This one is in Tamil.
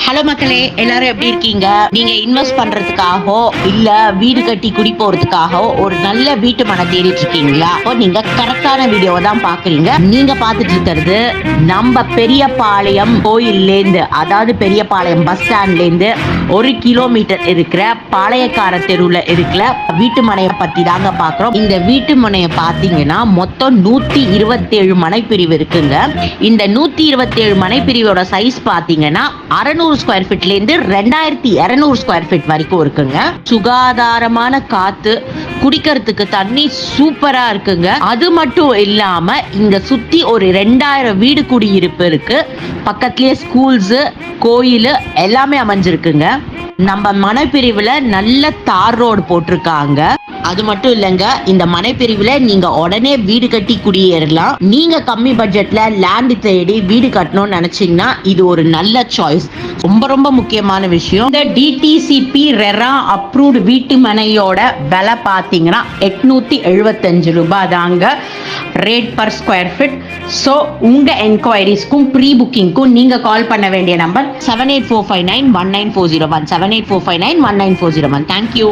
ஹலோ மக்களே, எல்லாரும் எப்படி இருக்கீங்க? நீங்க இன்வெஸ்ட் பண்றதுக்காகவோ இல்ல வீடு கட்டி குடி போறதுக்காகவோ ஒரு நல்ல வீட்டு மனை தேடிட்டு இருக்கீங்களா? நீங்க கரெக்டான வீடியோவை தான் பாக்குறீங்க. நீங்க பாத்துட்டு இருக்கிறது நம்ம பெரியபாளையம் கோயில்ல இருந்து, அதாவது பெரியபாளையம் பஸ் ஸ்டாண்ட்ல இருந்து 1 கிலோமீட்டர் இருக்கிற பாளையக்கார தெருவுல இருக்கிற வீட்டு மனையை பத்தி தாங்க பாக்குறோம். இந்த வீட்டு மனையை பாத்தீங்கன்னா மொத்தம் 127 மனைப்பிரிவு இருக்குங்க. இந்த 127 மனைப்பிரிவோட சைஸ் பாத்தீங்கன்னா 600 ஸ்கொயர் ஃபீட்ல இருந்து 2200 ஸ்கொயர் ஃபீட் வரைக்கும் இருக்குங்க. சுகாதாரமான காத்து, குடிக்கிறதுக்கு தண்ணி சூப்பரா இருக்குங்க. அது மட்டும் இல்லாம இங்க சுத்தி ஒரு 2000 வீடு குடியிருப்பு இருக்கு. பக்கத்திலேயே ஸ்கூல்ஸ், கோயில் எல்லாமே அமைஞ்சிருக்குங்க. நம்ம மனைப்பிரிவுல நல்ல தார் ரோடு போட்டிருக்காங்க. அது மட்டும் இல்லைங்க, இந்த மனைப்பிரிவுல நீங்க உடனே வீடு கட்டி குடியேறலாம். நீங்க கம்மி பட்ஜெட்ல லேண்ட் தேடி வீடு கட்டணும்னு நினைச்சீங்கன்னா இது ஒரு நல்ல சாய்ஸ். ரொம்ப ரொம்ப முக்கியமான விஷயம், இந்த டிடிசிபி ரெரா அப்ரூவ்டு வீட்டு மனையோட விலை பார்த்தீங்கன்னா 875 ரூபாய் தாங்க rate per square feet. So உங்க என்கொயரிஸ்க்கும் ப்ரீ புக்கிங்க்கும் நீங்க கால் பண்ண வேண்டிய நம்பர் 7845919401 7845919401. தேங்க்யூ.